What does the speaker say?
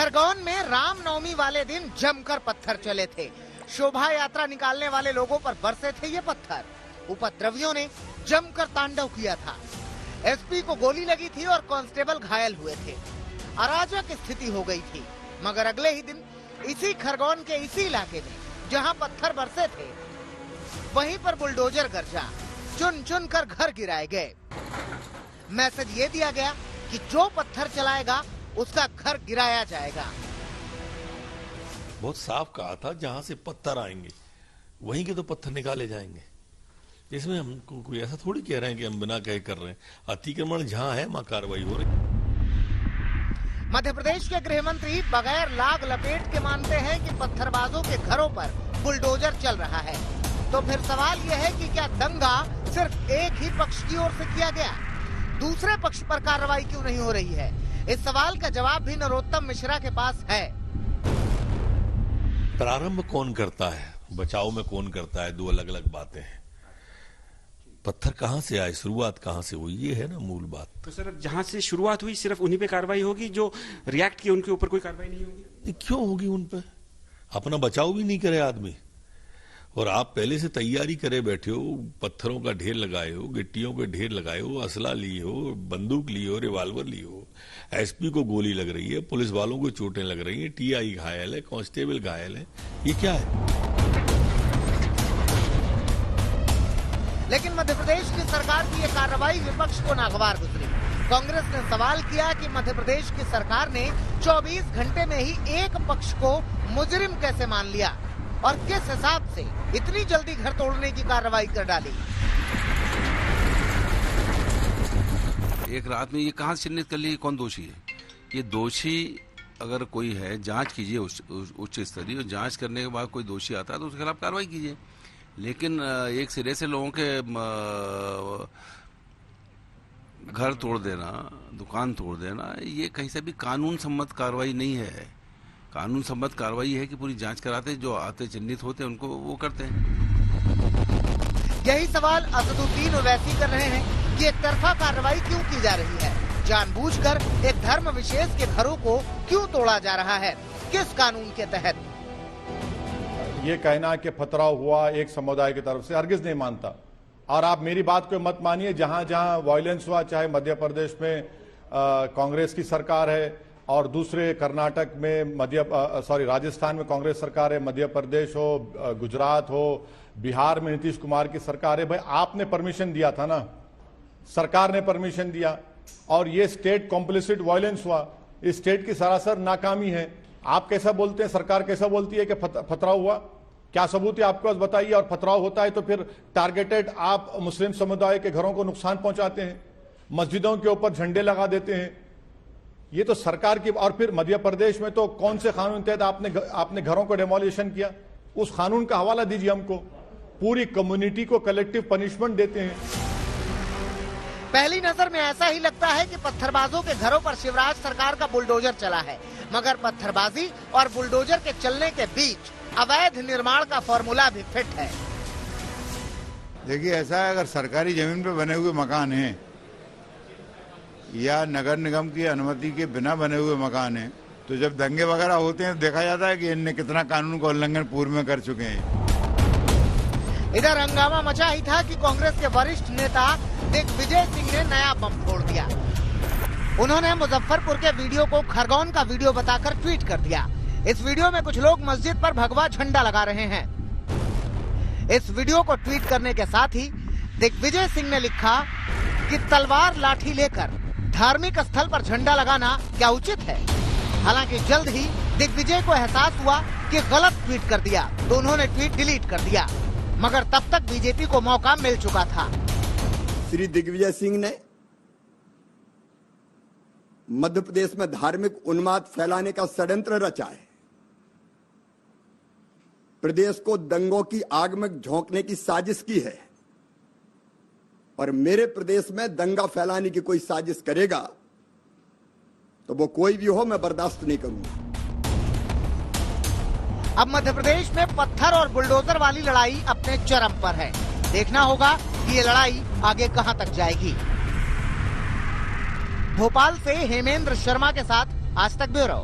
खरगोन में रामनवमी वाले दिन जमकर पत्थर चले थे। शोभा यात्रा निकालने वाले लोगों पर बरसे थे ये पत्थर। उपद्रवियों ने जमकर तांडव किया था। एसपी को गोली लगी थी और कांस्टेबल घायल हुए थे। अराजक स्थिति हो गई थी। मगर अगले ही दिन इसी खरगोन के इसी इलाके में जहां पत्थर बरसे थे, वहीं पर बुलडोजर गरजा। चुन चुन कर घर गिराए गए। मैसेज ये दिया गया कि जो पत्थर चलाएगा उसका घर गिराया जाएगा। बहुत साफ कहा था, जहां से पत्थर आएंगे वहीं के तो पत्थर निकाले जाएंगे। इसमें हम कोई ऐसा थोड़ी कह रहे हैं कि हम बिना कहे कर रहे हैं। अतिक्रमण जहां है वहां कार्रवाई हो रही। मध्य प्रदेश के गृह मंत्री बगैर लाग लपेट के मानते हैं कि पत्थरबाजों के घरों पर बुलडोजर चल रहा है। तो फिर सवाल यह है कि क्या दंगा सिर्फ एक ही पक्ष की ओर से किया गया? दूसरे पक्ष पर कार्रवाई क्यों नहीं हो रही है? इस सवाल का जवाब भी नरोत्तम मिश्रा के पास है। प्रारंभ कौन करता है, बचाव में कौन करता है, दो अलग अलग बातें हैं। पत्थर कहां से आए, शुरुआत कहां से हुई, ये है ना मूल बात। तो सर जहां से शुरुआत हुई सिर्फ उन्हीं पे कार्रवाई होगी, जो रिएक्ट किए उनके ऊपर कोई कार्रवाई नहीं होगी? क्यों होगी उन पे? अपना बचाव भी नहीं करे आदमी। और आप पहले से तैयारी करे बैठे हो, पत्थरों का ढेर लगाए हो, गिट्टियों के ढेर लगाए हो, असला लिए हो, बंदूक लिए हो, रिवाल्वर लिए हो। एसपी को गोली लग रही है, पुलिस वालों को चोटें लग रही हैं, टीआई घायल है, कांस्टेबल घायल है। ये क्या है? लेकिन मध्य प्रदेश की सरकार की ये कार्रवाई विपक्ष को नागवार गुजरी। कांग्रेस ने सवाल किया कि मध्य प्रदेश की सरकार ने 24 घंटे में ही एक पक्ष को मुजरिम कैसे मान लिया और किस हिसाब से इतनी जल्दी घर तोड़ने की कार्रवाई कर डाली। एक रात में ये कहां से चिन्हित कर लिया कौन दोषी है? ये दोषी अगर कोई है, जांच कीजिए उच्च स्तरीय, और जांच करने के बाद कोई दोषी आता है तो उसके खिलाफ कार्रवाई कीजिए। लेकिन एक सिरे से लोगों के घर तोड़ देना, दुकान तोड़ देना, ये कहीं से भी कानून सम्मत कार्रवाई नहीं है। कानून सम्मत कार्रवाई है कि पूरी जांच कराते, जो आते चिन्हित होते उनको वो करते हैं। यही सवाल असदुद्दीन ओवैसी कर रहे हैं कि एक तरफा कार्रवाई क्यों की जा रही है? जानबूझकर एक धर्म विशेष के घरों को क्यों तोड़ा जा रहा है? किस कानून के तहत? ये कहना कि पथराव हुआ एक समुदाय की तरफ से, हरगिज नहीं मानता। और आप मेरी बात को मत मानिए। जहां जहां वायलेंस हुआ, चाहे मध्य प्रदेश में कांग्रेस की सरकार है और दूसरे कर्नाटक में राजस्थान में कांग्रेस सरकार है, मध्य प्रदेश हो, गुजरात हो, बिहार में नीतीश कुमार की सरकार है। भाई आपने परमिशन दिया था ना, सरकार ने परमिशन दिया, और ये स्टेट कॉम्प्लिसिट वायलेंस हुआ। इस स्टेट की सरासर नाकामी है। आप कैसा बोलते हैं, सरकार कैसा बोलती है कि पथराव हुआ? क्या सबूत है आपके पास, बताइए। और पथराव होता है तो फिर टारगेटेड आप मुस्लिम समुदाय के घरों को नुकसान पहुंचाते हैं, मस्जिदों के ऊपर झंडे लगा देते हैं। ये तो सरकार की। और फिर मध्य प्रदेश में तो कौन से कानून के तहत आपने घरों को डेमोलिशन किया? उस कानून का हवाला दीजिए हमको। पूरी कम्युनिटी को कलेक्टिव पनिशमेंट देते हैं। पहली नजर में ऐसा ही लगता है कि पत्थरबाजों के घरों पर शिवराज सरकार का बुलडोजर चला है। मगर पत्थरबाजी और बुलडोजर के चलने के बीच अवैध निर्माण का फॉर्मूला भी फिट है। देखिए, ऐसा है, अगर सरकारी जमीन पे बने हुए मकान हैं या नगर निगम की अनुमति के बिना बने हुए मकान हैं, तो जब दंगे वगैरह होते हैं तो देखा जाता है कि इनने कितना कानून का उल्लंघन पूर्व में कर चुके हैं। इधर हंगामा मचा ही था कि कांग्रेस के वरिष्ठ नेता दिग्विजय सिंह ने नया बम फोड़ दिया। उन्होंने मुजफ्फरपुर के वीडियो को खरगोन का वीडियो बताकर ट्वीट कर दिया। इस वीडियो में कुछ लोग मस्जिद पर भगवा झंडा लगा रहे हैं। इस वीडियो को ट्वीट करने के साथ ही दिग्विजय सिंह ने लिखा कि तलवार लाठी लेकर धार्मिक स्थल पर झंडा लगाना क्या उचित है? हालांकि जल्द ही दिग्विजय को एहसास हुआ कि गलत ट्वीट कर दिया, तो उन्होंने ट्वीट डिलीट कर दिया। मगर तब तक बीजेपी को मौका मिल चुका था। श्री दिग्विजय सिंह ने मध्य प्रदेश में धार्मिक उन्माद फैलाने का षड्यंत्र रचा है। प्रदेश को दंगों की आग में झोंकने की साजिश की है, और मेरे प्रदेश में दंगा फैलाने की कोई साजिश करेगा तो वो कोई भी हो, मैं बर्दाश्त नहीं करूंगा। अब मध्य प्रदेश में पत्थर और बुलडोजर वाली लड़ाई अपने चरम पर है। देखना होगा कि ये लड़ाई आगे कहां तक जाएगी। भोपाल से हेमेंद्र शर्मा के साथ आज तक ब्यूरो।